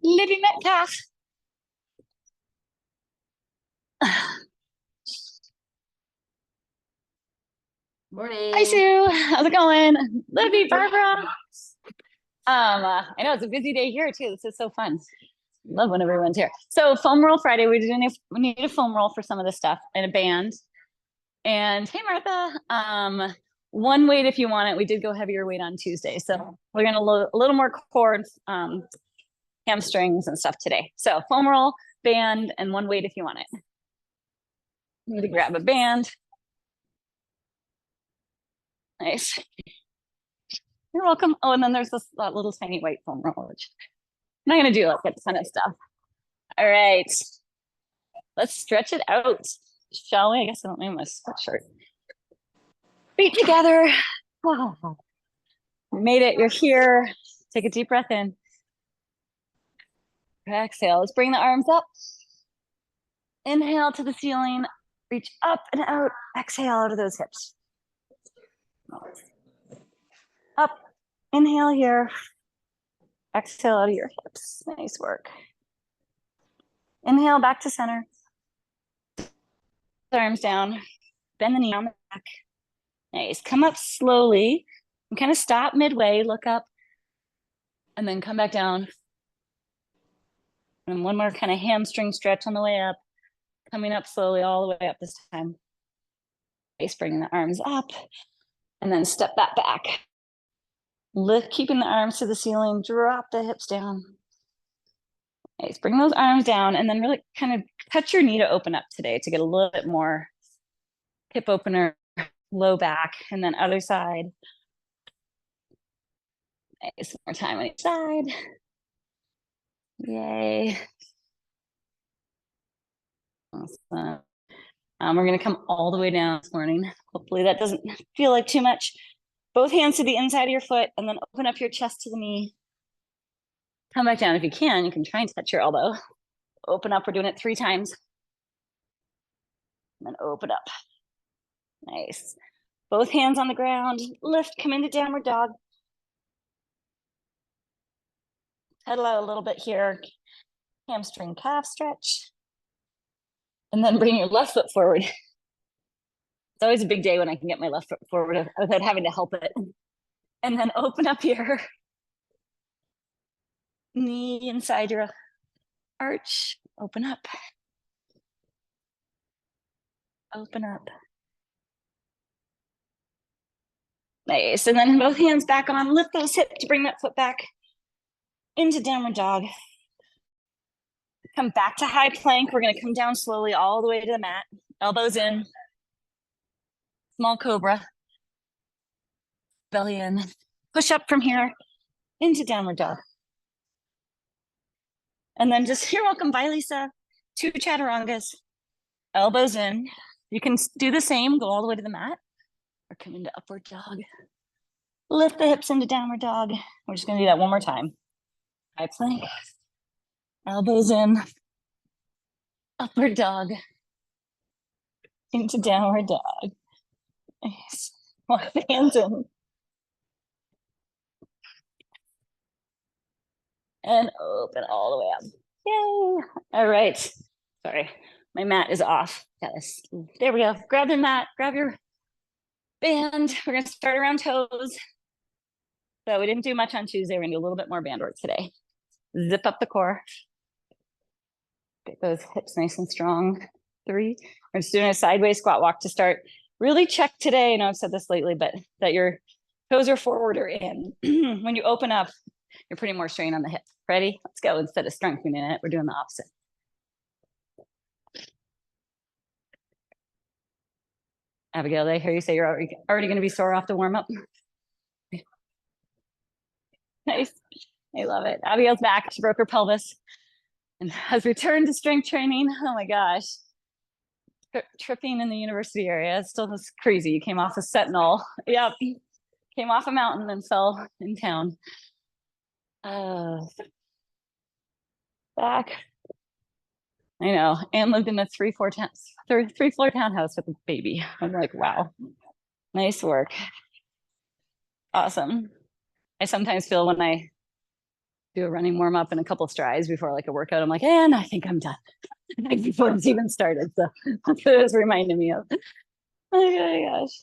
Libby Metcalf. Hi, Morning. Sue. How's it going? Libby, Barbara. I know it's a busy day here too. This is so fun. Love when everyone's here. So foam roll Friday, we need a foam roll for some of the stuff and a band. And hey, Martha, one weight if you want it. We did go heavier weight on Tuesday, so we're gonna a little more core, hamstrings and stuff today. So foam roll, band, and one weight if you want it. Need to grab a band. Nice. You're welcome. Oh, and then there's this little tiny white foam roll, which I'm not gonna do like a ton of stuff. All right, let's stretch it out, shall we? I guess I don't need my sweatshirt. Feet together. Wow. You made it. You're here. Take a deep breath in. Exhale. Let's bring the arms up. Inhale to the ceiling. Reach up and out. Exhale out of those hips. Up. Inhale here. Exhale out of your hips. Nice work. Inhale back to center. Arms down. Bend the knee on the back. Nice. Come up slowly and kind of stop midway. Look up. And then come back down. And one more kind of hamstring stretch on the way up. Coming up slowly all the way up this time. Nice. Bringing the arms up. And then step that back. Lift, keeping the arms to the ceiling. Drop the hips down. Nice. Bring those arms down and then really kind of touch your knee to open up today to get a little bit more hip opener, low back, and then other side. Nice. More time on each side. Yay. Awesome. We're going to come all the way down this morning. Hopefully that doesn't feel like too much. Both hands to the inside of your foot and then open up your chest to the knee. Come back down if you can. You can try and touch your elbow. Open up. We're doing it 3 times. And then open up. Nice. Both hands on the ground. Lift, come into downward dog. Pedal out a little bit here. Hamstring calf stretch. And then bring your left foot forward. It's always a big day when I can get my left foot forward without having to help it. And then open up your knee inside your arch. Open up. Open up. Nice. And then both hands back on. Lift those hips to bring that foot back into downward dog. Come back to high plank. We're going to come down slowly all the way to the mat. Elbows in. Small cobra. Belly in. Push up from here into downward dog. And then just, you're welcome. Bye, Lisa. 2 chaturangas. Elbows in. You can do the same. Go all the way to the mat. Or come into upward dog. Lift the hips into downward dog. We're just going to do that one more time. High plank. Elbows in. Upward dog. Into downward dog. Nice. Walk the hands in. And open all the way up. Yay. All right. Sorry, my mat is off. Got this. There we go. Grab the mat, grab your band. We're going to start around toes. So we didn't do much on Tuesday. We're going to do a little bit more band work today. Zip up the core. Get those hips nice and strong. 3. We're just doing a sideways squat walk to start. Really check today, I know I've said this lately, but that your toes are forward or in. When you open up, you're putting more strain on the hip. Ready? Let's go. Instead of strengthening it, we're doing the opposite. Abigail, I hear you say you're already going to be sore off the warm up. Nice. I love it. Abigail's back. She broke her pelvis and has returned to strength training. Oh my gosh. Tripping in the university area. It still was crazy. You came off a Sentinel. Yep. Came off a mountain and fell in town. Back. I know. And lived in a 3-floor townhouse with a baby. I'm like, wow. Nice work. Awesome. I sometimes feel when I do a running warm up and a couple strides before like a workout. I'm like, and I think I'm done before it's even started. So that's what it was reminding me of. Oh my gosh.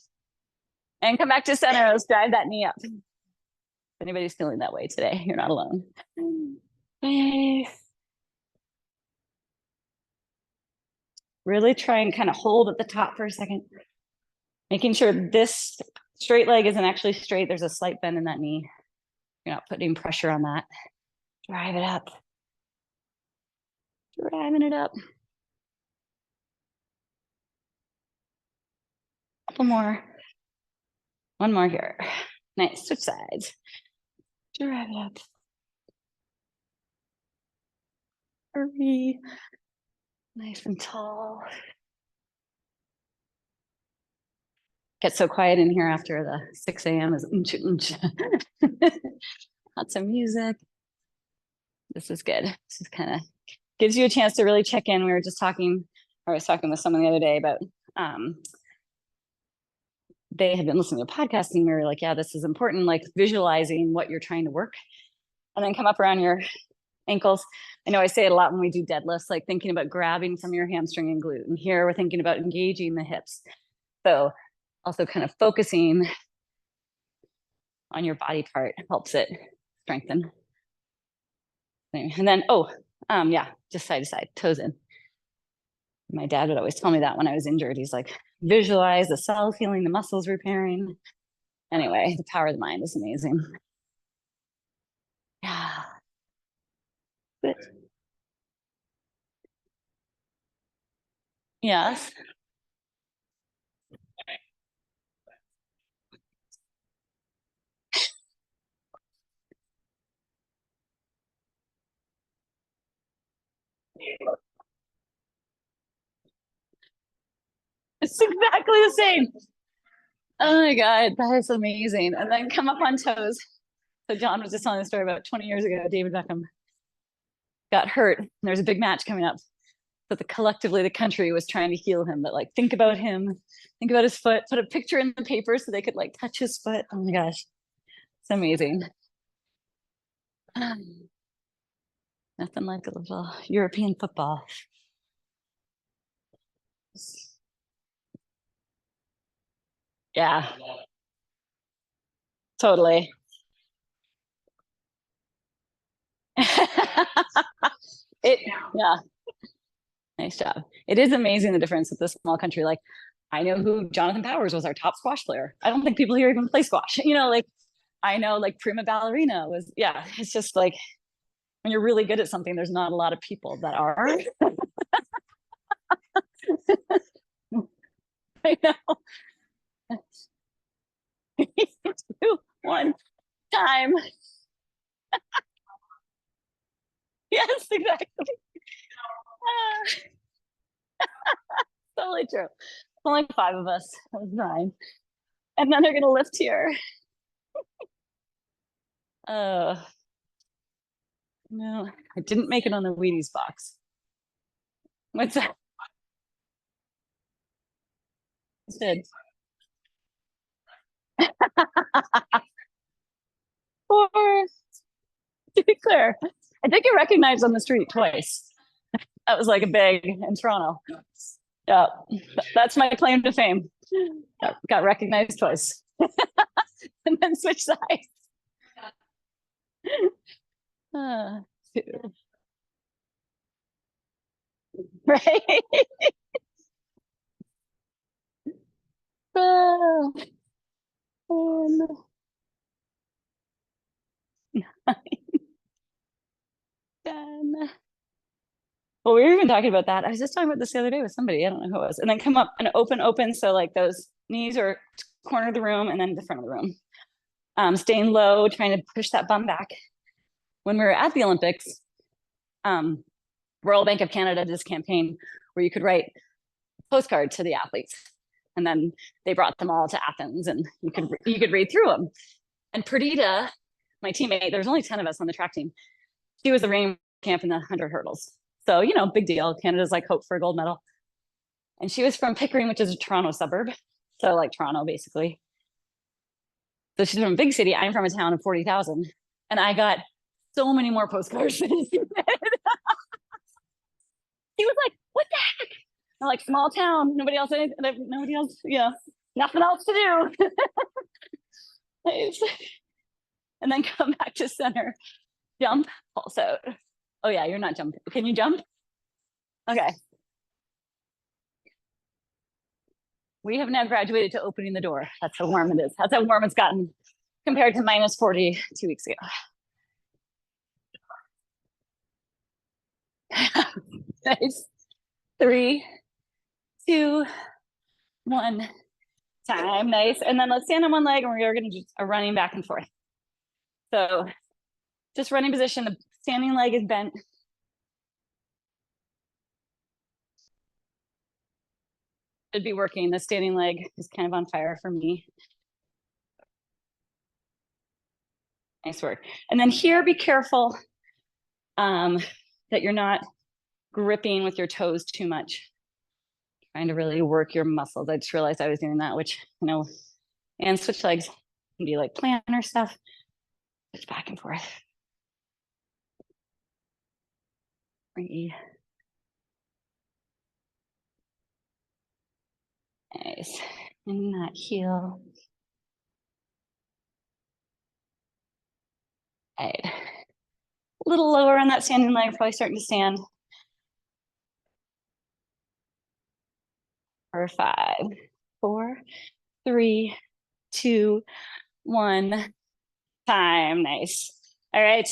And come back to center. Let's drive that knee up. If anybody's feeling that way today, you're not alone. Really try and kind of hold at the top for a second. Making sure this straight leg isn't actually straight. There's a slight bend in that knee. You're not putting pressure on that. Drive it up. Driving it up. Couple more. One more here. Nice. Switch sides. Drive it up. Hurry. Nice and tall. Gets so quiet in here after the 6 a.m. is lots of music. This is good. This is kind of gives you a chance to really check in. We were just talking, or I was talking with someone the other day about they had been listening to podcasting. We were like, yeah, this is important, like visualizing what you're trying to work. And then come up around your ankles. I know I say it a lot when we do deadlifts, like thinking about grabbing from your hamstring and glute. And here we're thinking about engaging the hips. So also kind of focusing on your body part helps it strengthen. And then, yeah, just side to side, toes in. My dad would always tell me that when I was injured. He's like, visualize the cells healing, the muscles repairing. Anyway, the power of the mind is amazing. Yeah. Good. Yes. It's exactly the same. Oh my God, that is amazing. And then come up on toes. So John was just telling the story about 20 years ago, David Beckham got hurt. And there's a big match coming up. So collectively the country was trying to heal him, but like think about him, think about his foot, put a picture in the paper so they could like touch his foot. Oh my gosh, it's amazing. Nothing like a little European football. Yeah, totally. Yeah, nice job. It is amazing the difference with this small country. Like, I know who Jonathan Powers was, our top squash player. I don't think people here even play squash. Like I know like Prima Ballerina was, yeah, it's just like when you're really good at something, there's not a lot of people that are. I know. 2, 1 time. Yes, exactly. Totally true. Only 5 of us. That was 9. And then they're gonna lift here. No, I didn't make it on the Wheaties box. What's that? Did. Or to be clear, I did get recognized on the street twice. That was like a big in Toronto. Yeah, that's my claim to fame. Got recognized twice. And then switch sides. Right. Well, we were even talking about that. I was just talking about this the other day with somebody. I don't know who it was. And then come up and open. So like those knees are corner of the room and then the front of the room. Staying low, trying to push that bum back. When we were at the Olympics, Royal Bank of Canada did this campaign where you could write a postcard to the athletes. And then they brought them all to Athens and you could read through them. And Perdita, my teammate, there's only 10 of us on the track team. She was the reigning champ in the 100 hurdles. So, big deal. Canada's like hope for a gold medal. And she was from Pickering, which is a Toronto suburb. So like Toronto, basically. So she's from a big city. I'm from a town of 40,000. And I got so many more postcards than he did. He was like, what the heck? I'm like, small town, nobody else, yeah, nothing else to do. And then come back to center, jump, pulse out. Oh yeah, you're not jumping. Can you jump? Okay. We have now graduated to opening the door. That's how warm it is. That's how warm it's gotten compared to minus 40 2 weeks ago. Nice. 3, 2, 1. Time. Nice. And then let's stand on one leg and we're going to do a running back and forth. So just running position. The standing leg is bent. Should be working. The standing leg is kind of on fire for me. Nice work. And then here, be careful that you're not gripping with your toes too much. Trying to really work your muscles. I just realized I was doing that, which, and switch legs can be like planner stuff. Switch back and forth. 3. Nice. In that heel. Right. A little lower on that standing leg, probably starting to stand. For 5, 4, 3, 2, 1. Time. Nice. All right.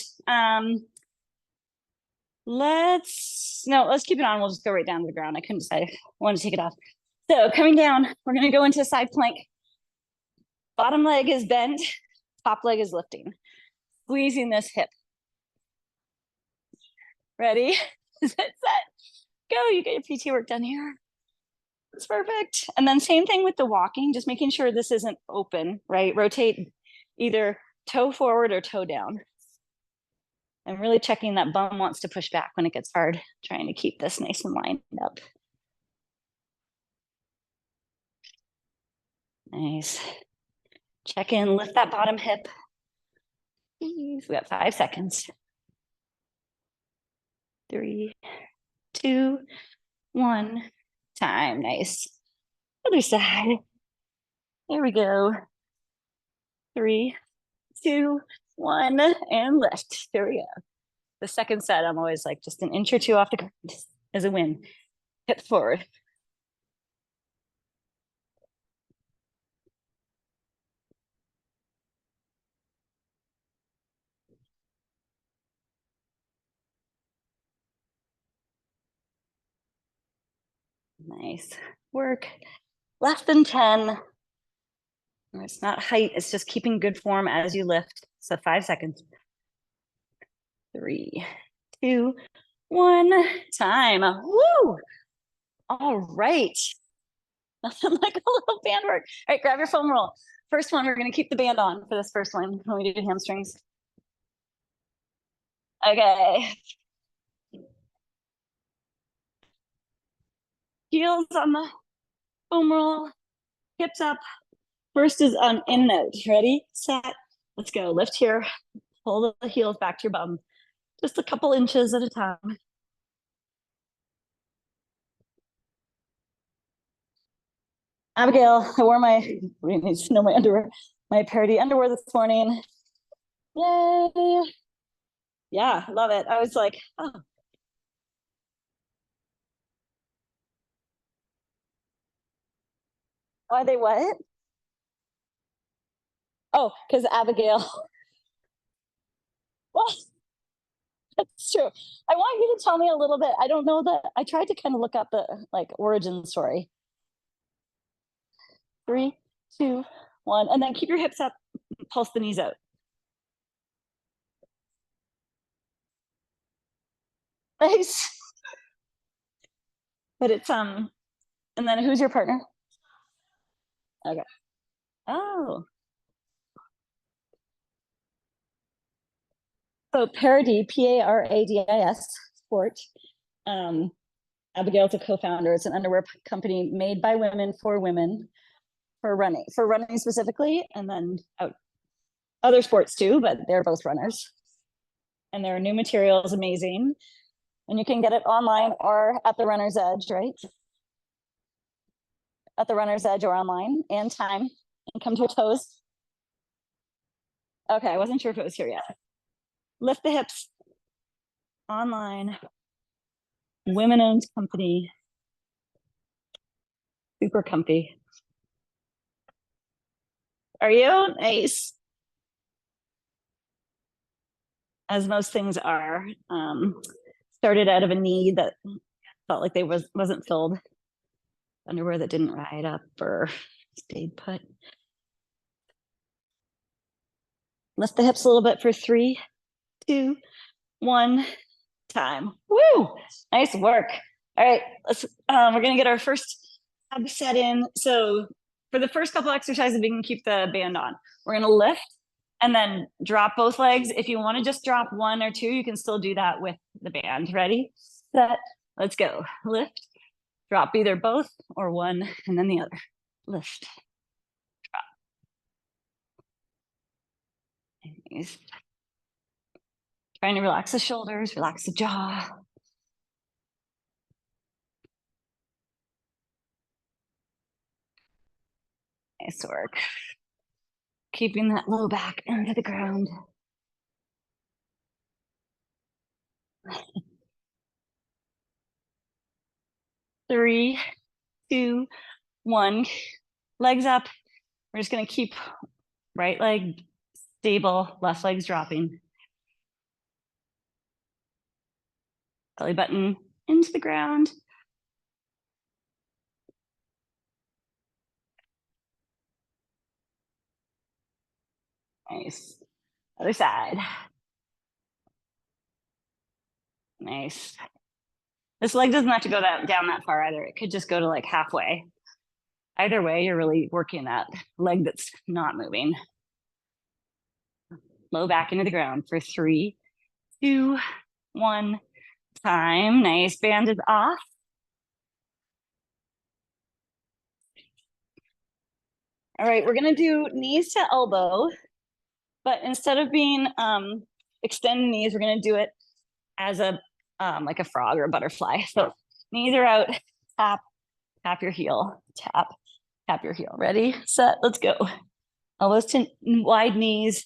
Let's keep it on. We'll just go right down to the ground. I couldn't decide. I wanted to take it off. So coming down, we're going to go into a side plank. Bottom leg is bent. Top leg is lifting. Squeezing this hip. Ready? Set. Go. You get your PT work done here. It's perfect. And then same thing with the walking, just making sure this isn't open, right? Rotate either toe forward or toe down. And really checking that bum wants to push back when it gets hard, trying to keep this nice and lined up. Nice. Check in, lift that bottom hip. We got 5 seconds. 3, 2, 1. Time. Nice. Other side. There we go. 3, 2, 1, and lift. There we go. The second set, I'm always like just an inch or two off the ground is a win. Hip forward. Nice work. Less than 10. It's not height, it's just keeping good form as you lift. So 5 seconds. 3, 2, 1. Time. Woo! All right. Nothing like a little band work. All right, grab your foam roll. First one, we're going to keep the band on for this first one when we do hamstrings. Okay. Heels on the foam roll, hips up. First is on in note. Ready, set, let's go. Lift here, pull the heels back to your bum. Just a couple inches at a time. Abigail, I wore my underwear, my Parity underwear this morning. Yay. Yeah, love it. I was like, oh. Why they what? Oh, because Abigail. Well, that's true. I want you to tell me a little bit. I don't know that. I tried to kind of look up the origin story. 3, 2, 1, and then keep your hips up, pulse the knees out. Nice. But it's and then who's your partner? Okay. Oh. So Parady, Paradis Sport. Abigail's a co-founder. It's an underwear company made by women for running specifically, and then other sports too, but they're both runners. and there are new materials, amazing. And you can get it online or at the Runner's Edge, right? At the Runner's Edge or online, and time. And come to your toes. Okay, I wasn't sure if it was here yet. Lift the hips. Online. Women-owned company. Super comfy. Are you? Nice. As most things are. Started out of a need that felt like they wasn't filled. Underwear that didn't ride up or stayed put. Lift the hips a little bit for 3, 2, 1. Time. Woo! Nice work. All right, let's. We're gonna get our first ab set in. So for the first couple exercises, we can keep the band on. We're gonna lift and then drop both legs. If you want to just drop 1 or 2, you can still do that with the band. Ready? Set. Let's go. Lift. Drop either both or 1 and then the other. Lift. Drop. Nice. Trying to relax the shoulders, relax the jaw. Nice work. Keeping that low back into the ground. Three, 2, 1. Legs up. We're just gonna keep right leg stable, left leg's dropping. Belly button into the ground. Nice. Other side. Nice. This leg doesn't have to go down that far either. It could just go to like halfway. Either way, you're really working that leg that's not moving. Low back into the ground for 3, 2, 1. Time. Nice. Band is off. All right, we're gonna do knees to elbow, but instead of being extended knees, we're gonna do it as a like a frog or a butterfly. So knees are out, tap, tap your heel, tap, tap your heel. Ready, set, let's go. Elbows to wide knees.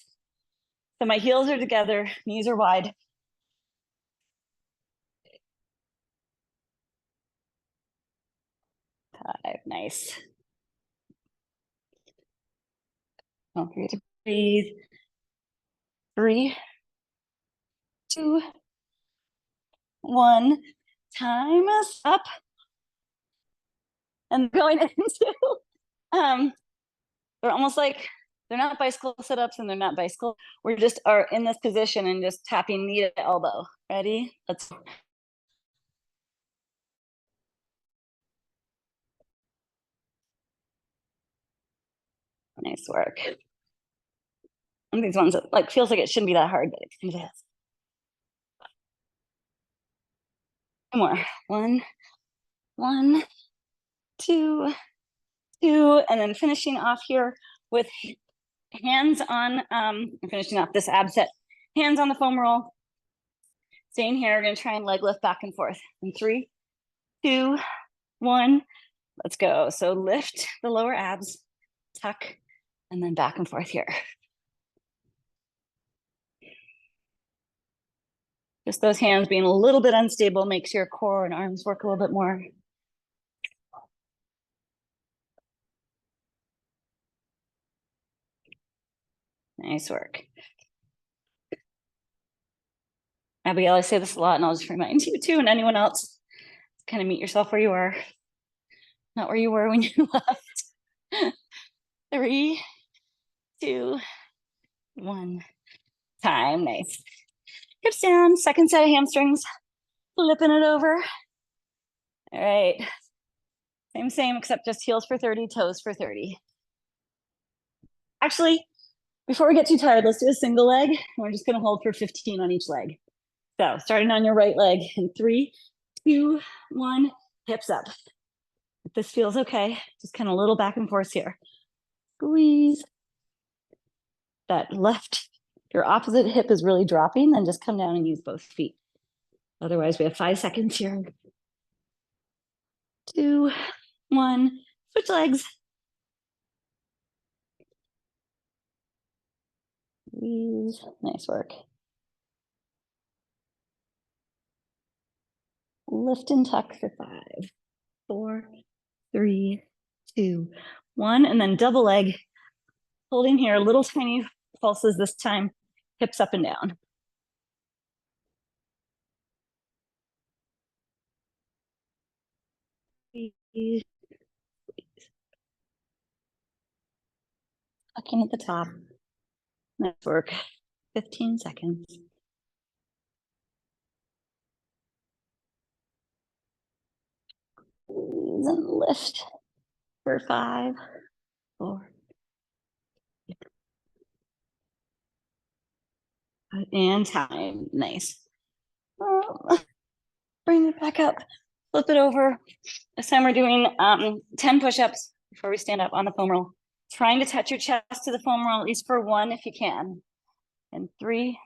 So my heels are together, knees are wide. Nice. Don't forget to breathe. 3, 2, 1. Time is up. And going into they're almost like they're not bicycle sit-ups and they're not bicycle. We're just are in this position and just tapping knee to elbow. Ready? Let's. Nice work. One of these ones that like feels like it shouldn't be that hard, but it kind of is. Two more. 1, 1, 2, 2, and then finishing off here with hands on. Finishing off this ab set. Hands on the foam roll. Staying here. We're gonna try and leg lift back and forth. In 3, 2, 1. Let's go. So lift the lower abs, tuck, and then back and forth here. Just those hands being a little bit unstable makes your core and arms work a little bit more. Nice work. Abigail, I say this a lot, and I'll just remind you too, and anyone else, kind of meet yourself where you are, not where you were when you left. 3, 2, 1. Time. Nice. Hips down. Second set of hamstrings. Flipping it over. All right. Same, except just heels for 30, toes for 30. Actually, before we get too tired, let's do a single leg. We're just going to hold for 15 on each leg. So starting on your right leg in 3, 2, 1, hips up. If this feels okay, just kind of a little back and forth here. Squeeze. That left If your opposite hip is really dropping, then just come down and use both feet. Otherwise, we have 5 seconds here. 2, 1, switch legs. Nice work. Lift and tuck for 5, 4, 3, 2, 1, and then double leg. Holding here, little tiny pulses this time, hips up and down. Tucking at the top. Nice work. 15 seconds. Squeeze and lift for 5, 4. And time. Nice. Bring it back up. Flip it over. This time we're doing 10 push-ups before we stand up on the foam roll. Trying to touch your chest to the foam roll, at least for 1 if you can. And 3,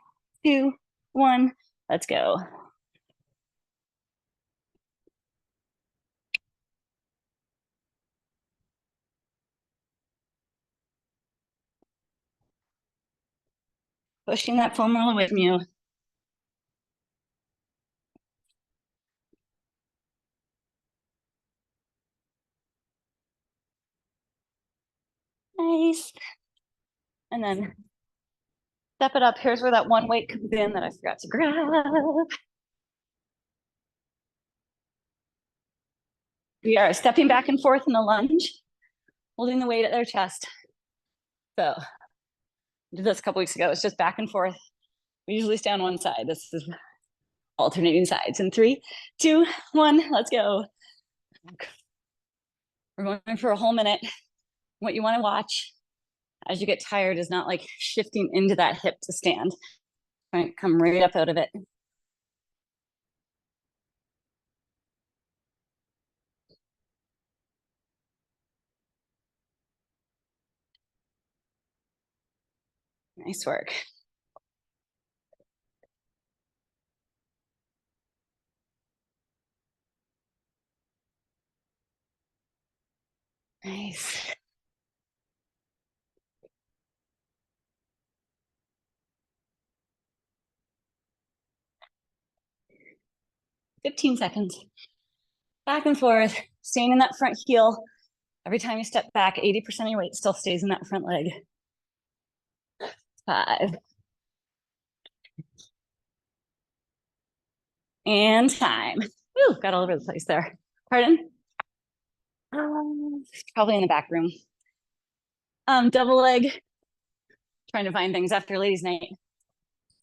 2, 1. Let's go. Pushing that foam roll away from you. Nice. And then step it up. Here's where that one weight comes in that I forgot to grab. We are stepping back and forth in a lunge, holding the weight at their chest. So I did this a couple weeks ago. It's just back and forth. We usually stay on one side. This is alternating sides. In 3, 2, 1, let's go. We're going for a whole minute. What you want to watch as you get tired is not like shifting into that hip to stand. Right, come right up out of it. Nice work. Nice. "15 seconds. Back and forth, staying in that front heel. Every time you step back, 80% of your weight still stays in that front leg. 5. And time. Woo, got all over the place there. Pardon? Probably in the back room. Double leg. Trying to find things after ladies' night.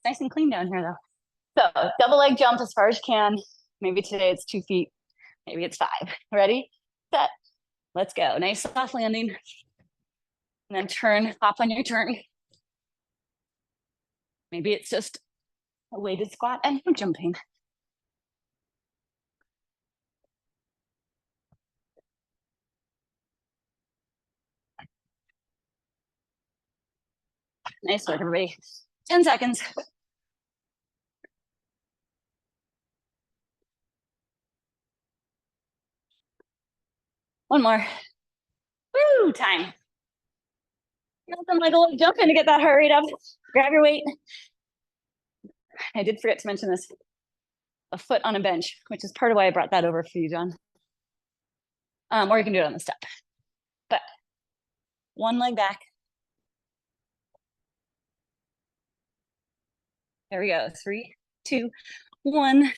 Nice and clean down here though. So double leg jump as far as you can. Maybe today it's 2 feet. Maybe it's 5. Ready, set, let's go. Nice soft landing. And then turn, hop on your turn. Maybe it's just a weighted squat and jumping. Nice work, everybody. 10 seconds. One more. Woo, time. Nothing like a little jump in to get that heart rate up. Grab your weight. I did forget to mention this. A foot on a bench, which is part of why I brought that over for you, John. Or you can do it on the step. But one leg back. There we go. 3, 2, 1.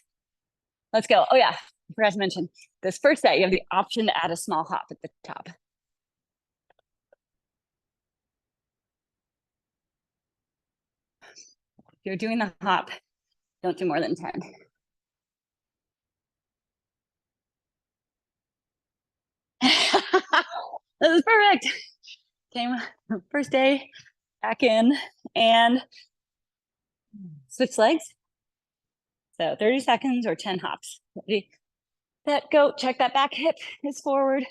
Let's go. Oh yeah, I forgot to mention this first set, you have the option to add a small hop at the top. If you're doing the hop, don't do more than 10. This is perfect. Came first day, back in, and switch legs. So 30 seconds or 10 hops. Ready, set, go. Check that back hip is forward.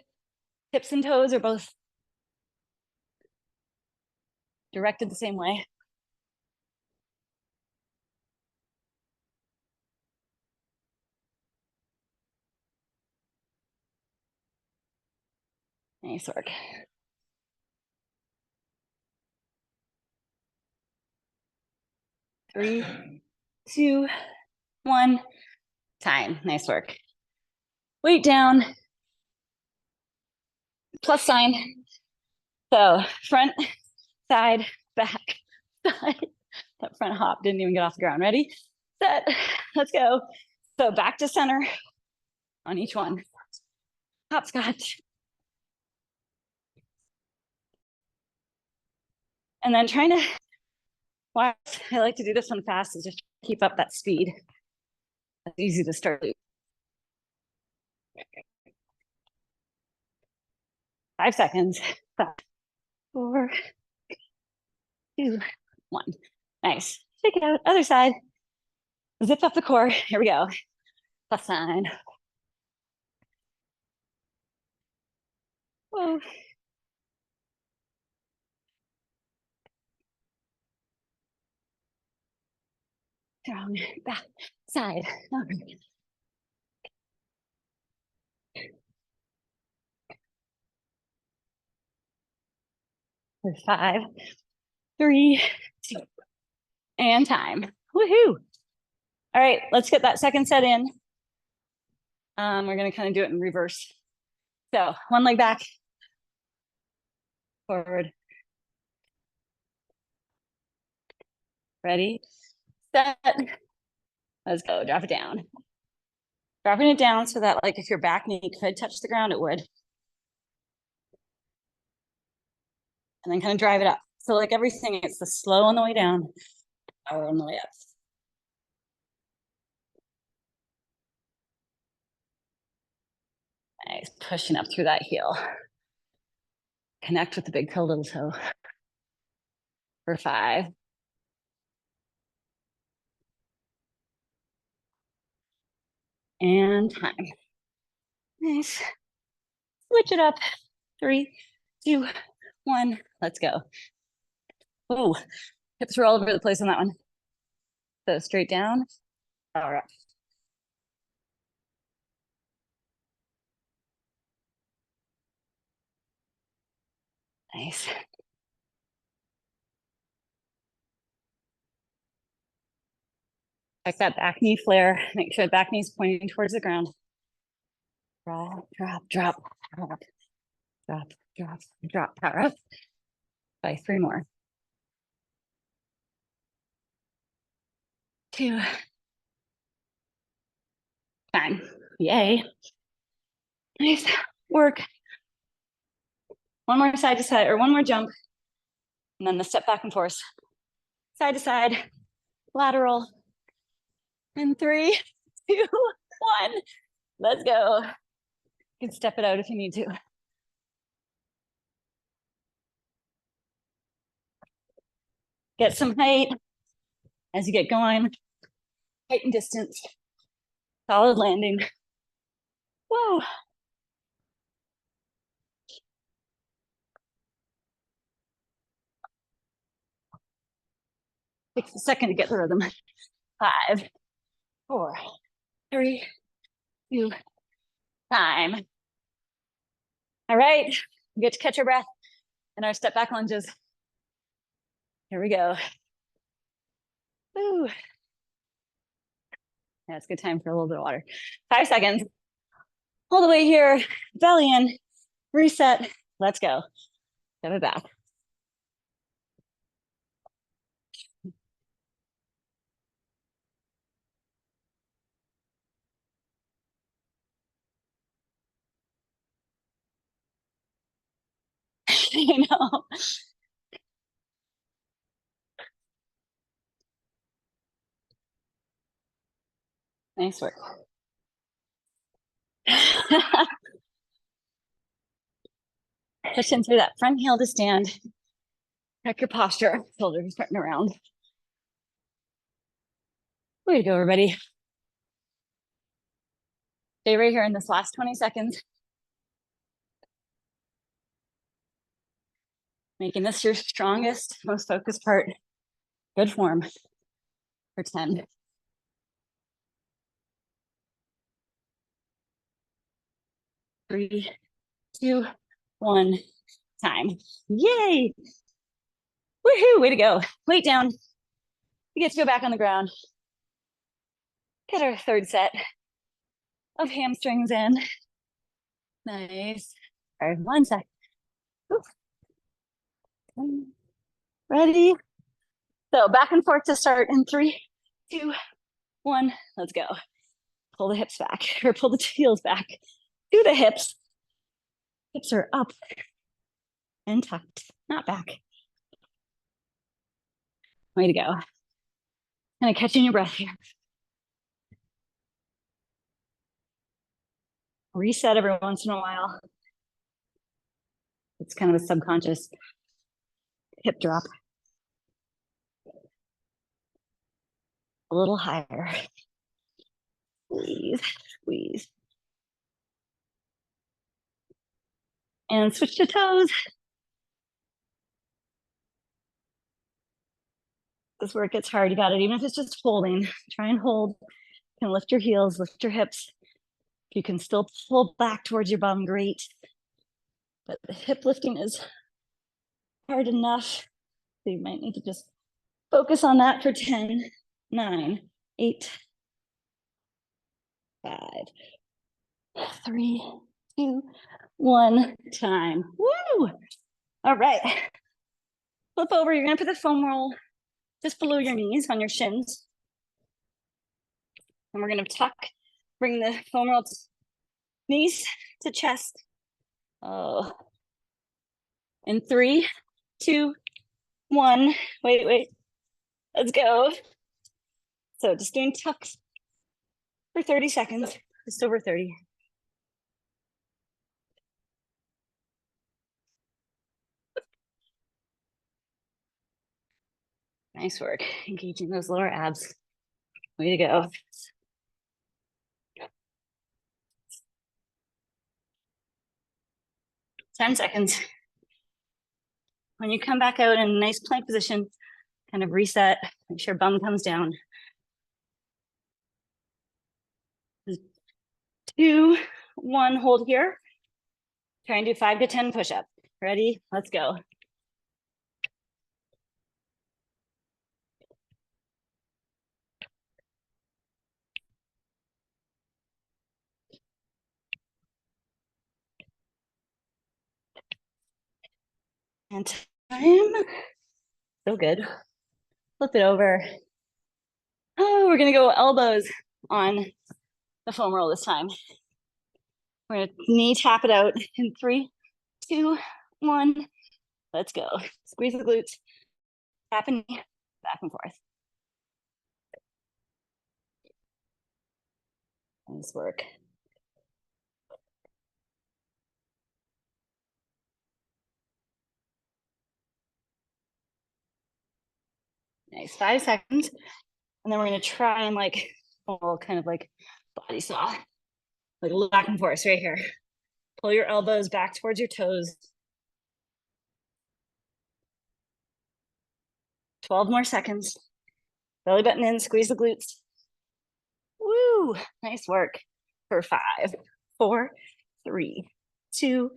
Hips and toes are both directed the same way. Nice work. Three, two, one, time. Nice work. Weight down, plus sign. So front, side, back, side. That front hop didn't even get off the ground. Ready, set, let's go. So back to center on each one. Hopscotch. And then trying to, why I like to do this one fast is just keep up that speed. That's easy to start. 5 seconds. 5, 4, 2, 1. Nice. Shake it out. Other side. Zip up the core. Here we go. Plus sign. Whoa. Strong. Back. Side. For 5, 3, 2, and time. Woohoo. All right, let's get that second set in. We're gonna kind of do it in reverse. So one leg back, forward. Ready, set, let's go, drop it down. Dropping it down so that like if your back knee could touch the ground, it would. And then kind of drive it up. So like everything, it's the slow on the way down, power on the way up. Nice, pushing up through that heel. Connect with the big toe, little toe. For 5. And time. Nice. Switch it up. 3, 2, 1. Let's go. Oh, hips are all over the place on that one. So straight down, power up. Nice. Like that back knee flare. Make sure the back knee's pointing towards the ground. Drop, drop, drop, drop, drop, drop, drop, power up. By 3 more. 2. Time. Yay. Nice work. One more side to side, or one more jump. And then the step back and forth. Side to side, lateral. And 3, 2, 1. Let's go. You can step it out if you need to. Get some height as you get going. Height and distance. Solid landing. Whoa. Takes a second to get the rhythm. 5, 4, 3, 2, time. All right, we get to catch our breath in our step back lunges. Here we go. Woo. Yeah, it's a good time for a little bit of water. 5 seconds. All the way here, belly in, reset. Let's go. Step it back. I know. Nice work. Push in through that front heel to stand. Check your posture. Shoulders turning around. Way to go, everybody. Stay right here in this last 20 seconds. Making this your strongest, most focused part. Good form for 10. 3, 2, 1 time. Yay! Woohoo! Way to go. Weight down. We get to go back on the ground. Get our third set of hamstrings in. Nice. All right, 1 sec. Ready? So back and forth to start in 3, 2, 1. Let's go. Pull the hips back, or pull the heels back to the hips. Hips are up and tucked, not back. Way to go. Kind of catching your breath here. Reset every once in a while. It's kind of a subconscious hip drop. A little higher. Squeeze, squeeze. And switch to toes. This is where it gets hard. You got it. Even if it's just holding, try and hold. You can lift your heels, lift your hips. If you can still pull back towards your bum, great. But the hip lifting is hard enough. So you might need to just focus on that for 10, 9, 8, 5, 3, 2, 1 time. Woo! All right. Flip over. You're going to put the foam roll just below your knees on your shins. And we're going to tuck, bring the foam roll to knees to chest. Oh. In 3, 2, 1. Wait. Let's go. So just doing tucks for 30 seconds, just over 30. Nice work, engaging those lower abs. Way to go. 10 seconds. When you come back out in a nice plank position, kind of reset, make sure bum comes down. 2, 1, hold here. Try and do 5 to 10 push-ups. Ready? Let's go. And time. So good. Flip it over. Oh, we're gonna go elbows on the foam roll this time. We're gonna knee tap it out in 3, 2, 1. Let's go. Squeeze the glutes. Tap and knee, back and forth. Nice work. Nice. 5 seconds. And then we're going to try and like, kind of like body saw, like back and forth right here. Pull your elbows back towards your toes. 12 more seconds. Belly button in, squeeze the glutes. Woo, nice work. For 5, 4, 3, 2,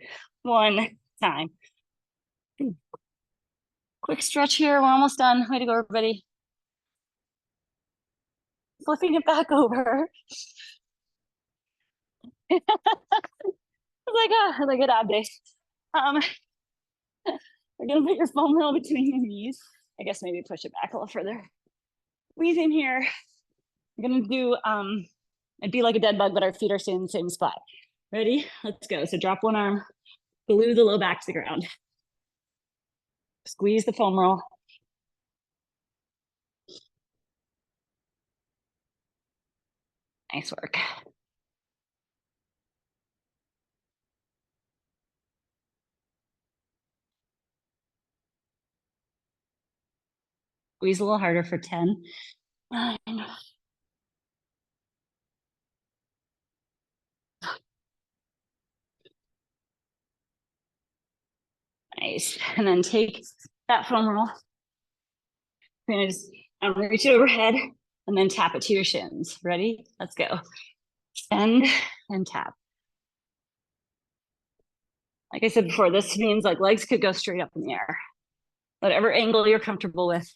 1, time. Quick stretch here. We're almost done. Way to go, everybody. Flipping it back over. like a ab day. We're gonna put your foam roll between your knees. I guess maybe push it back a little further. Squeeze in here. We're gonna do it'd be like a dead bug, but our feet are staying in the same spot. Ready? Let's go. So drop one arm, glue the low back to the ground. Squeeze the foam roll. Nice work. Squeeze a little harder for 10, 9, nice. And then take that foam roll. You're gonna just reach it overhead and then tap it to your shins. Ready? Let's go. Extend and tap. Like I said before, this means like legs could go straight up in the air. Whatever angle you're comfortable with.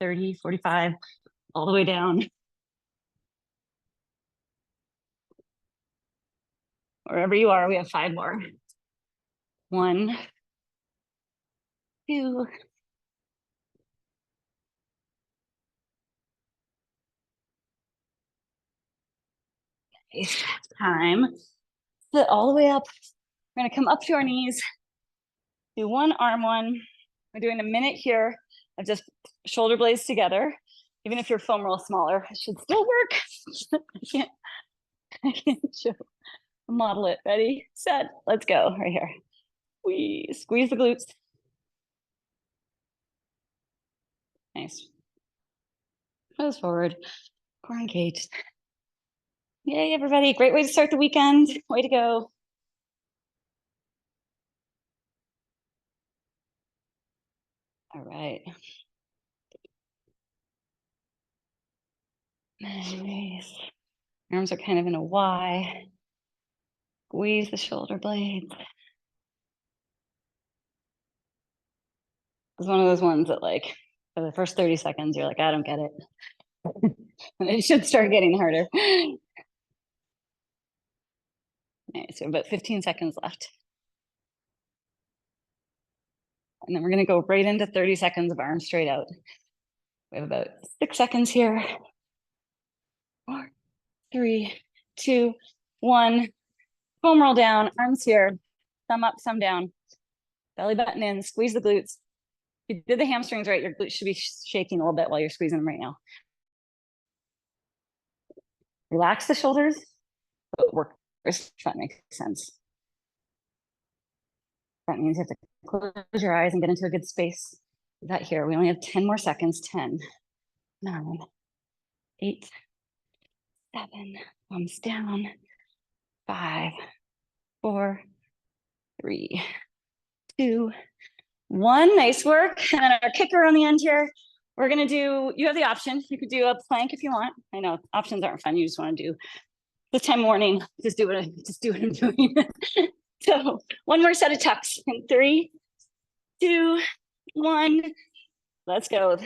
30, 45, all the way down. Wherever you are, we have 5 more. 1, 2, time. Sit all the way up. We're gonna come up to our knees. Do one arm one. We're doing a minute here of just shoulder blades together. Even if your foam roll is smaller, it should still work. I can't show. Model it. Ready, set, let's go. Right here. We squeeze the glutes. Nice. Nose forward. Core engaged. Yay, everybody. Great way to start the weekend. Way to go. All right. Nice. Arms are kind of in a Y. Squeeze the shoulder blades. It's one of those ones that like, for the first 30 seconds, you're like, I don't get it. And it should start getting harder. Nice, so about 15 seconds left. And then we're gonna go right into 30 seconds of arms straight out. We have about 6 seconds here. 4, 3, 2, 1. Foam roll down, arms here, thumb up, thumb down. Belly button in, squeeze the glutes. If you did the hamstrings right, your glutes should be shaking a little bit while you're squeezing them right now. Relax the shoulders, but work if that makes sense. That means you have to close your eyes and get into a good space. That here, we only have 10 more seconds. 10, 9, 8, 7, thumbs down, 5, 4, 3, 2, 1. Nice work. And then our kicker on the end here. We're gonna do, you have the option. You could do a plank if you want. I know options aren't fun. You just want to do this time morning. Just do what I'm doing. So 1 more set of tucks in 3, 2, 1. Let's go.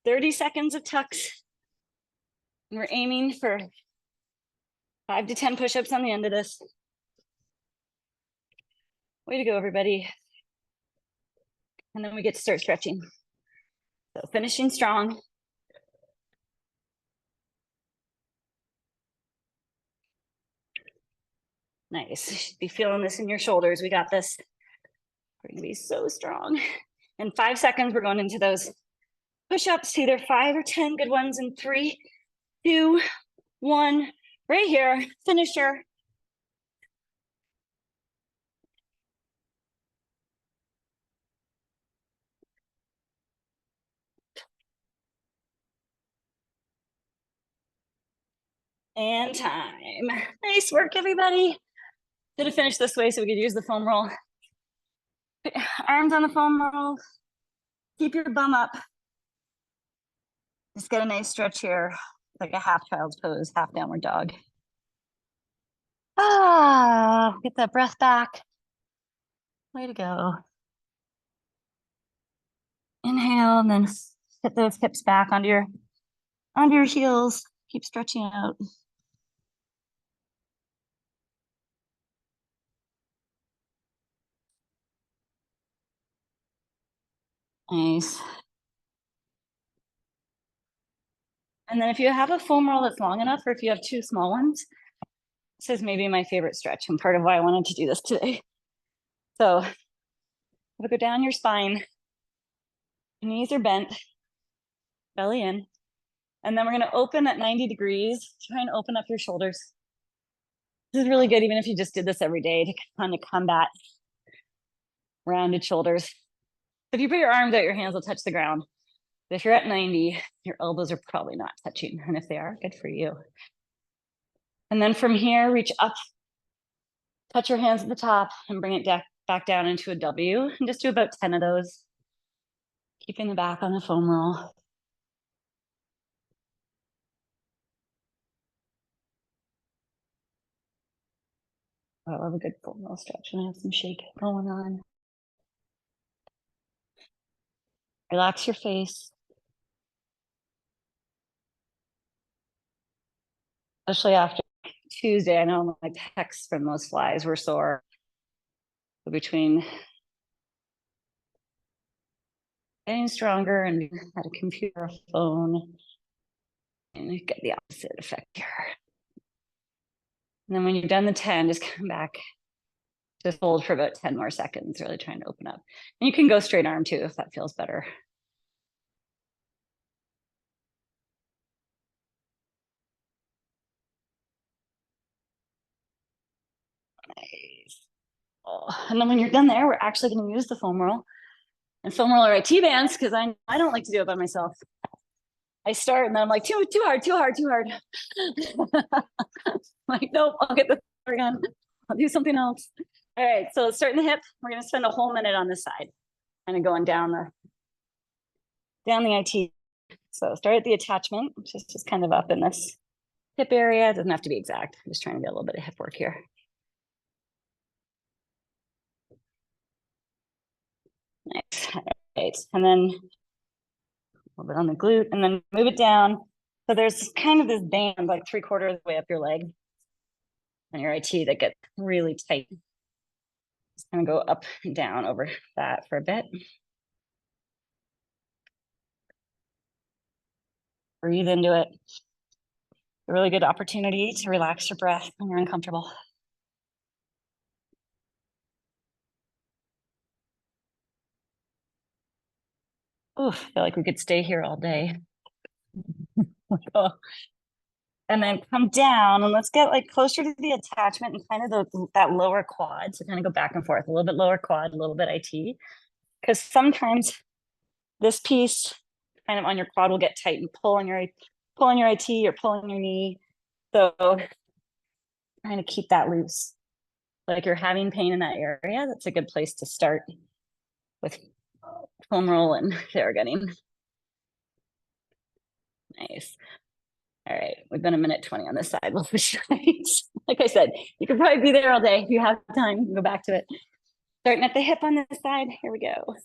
30 seconds of tucks. And we're aiming for 5 to 10 push-ups on the end of this. Way to go, everybody. And then we get to start stretching. So finishing strong. Nice. You should be feeling this in your shoulders. We got this. We're gonna be so strong. In 5 seconds, we're going into those push-ups, either 5 or 10 good ones in 3, 2, 1. Right here, finisher. And time. Nice work, everybody. Did it finish this way so we could use the foam roll. Arms on the foam roll. Keep your bum up. Just get a nice stretch here, like a half child's pose, half downward dog. Get that breath back. Way to go. Inhale, and then hit those hips back onto your heels. Keep stretching out. Nice. And then if you have a foam roll that's long enough, or if you have 2 small ones, this is maybe my favorite stretch and part of why I wanted to do this today. So we'll go down your spine. Knees are bent, belly in. And then we're gonna open at 90 degrees. Try and open up your shoulders. This is really good, even if you just did this every day, to kind of combat rounded shoulders. If you put your arms out, your hands will touch the ground. But if you're at 90, your elbows are probably not touching. And if they are, good for you. And then from here, reach up, touch your hands at the top, and bring it back down into a W. And just do about 10 of those. Keeping the back on the foam roll. I love a good full wall stretch and I have some shake going on. Relax your face. Especially after Tuesday, I know my pecs from those flies were sore. So between getting stronger and had a computer, a phone, and you get the opposite effect here. And then when you're done the 10, just come back, just hold for about 10 more seconds, really trying to open up. And you can go straight arm too, if that feels better. Nice. Oh, and then when you're done there, we're actually going to use the foam roll and foam roller IT bands because I don't like to do it by myself. I start and then I'm like, too hard. Like, nope, I'll get this again. I'll do something else. All right, so starting the hip, we're gonna spend a whole minute on this side, kind of going down the IT. So start at the attachment, which is just kind of up in this hip area. It doesn't have to be exact. I'm just trying to get a little bit of hip work here. Nice. All right, and then a little bit on the glute, and then move it down. So there's kind of this band, like 3/4 of the way up your leg on your IT that gets really tight. Just gonna go up and down over that for a bit. Breathe into it. A really good opportunity to relax your breath when you're uncomfortable. Ooh, I feel like we could stay here all day. And then come down and let's get like closer to the attachment and kind of that lower quad. So kind of go back and forth, a little bit lower quad, a little bit IT. Because sometimes this piece kind of on your quad will get tight and pull on your IT or pull on your knee. So trying to keep that loose. Like you're having pain in that area, that's a good place to start with foam roll and Theragunning. Nice. All right, we've been a minute 20 on this side. We'll push like I said, you could probably be there all day if you have time. You can go back to it. Starting at the hip on this side. Here we go.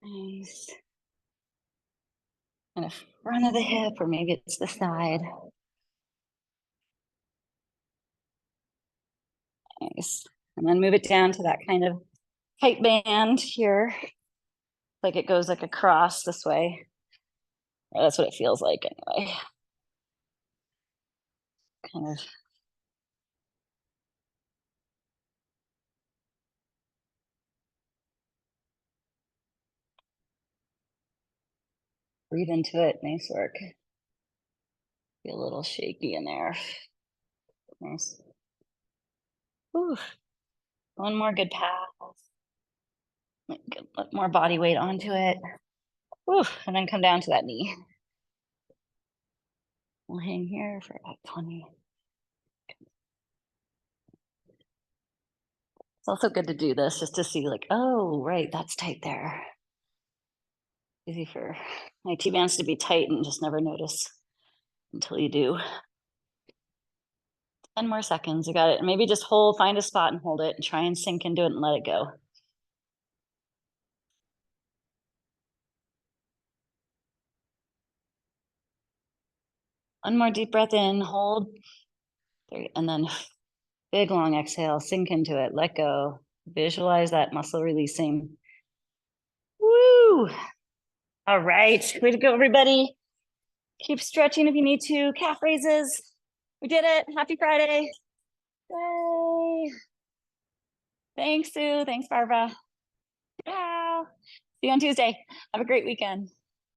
Nice. Kind of front of the hip, or maybe it's the side. Nice. And then move it down to that kind of tight band here. Like it goes like across this way. Or that's what it feels like anyway. Kind of breathe into it. Nice work. Be a little shaky in there. Nice. Ooh. One more good pass. Get more body weight onto it. Ooh, and then come down to that knee. We'll hang here for about 20. It's also good to do this just to see like, oh, right, that's tight there. Easy for IT bands to be tight and just never notice until you do. 10 more seconds, you got it. Maybe just find a spot and hold it and try and sink into it and let it go. One more deep breath in, hold, and then big long exhale, sink into it, let go. Visualize that muscle releasing. Woo! All right, way to go, everybody. Keep stretching if you need to. Calf raises. We did it. Happy Friday. Yay. Thanks, Sue. Thanks, Barbara. Yeah. See you on Tuesday. Have a great weekend.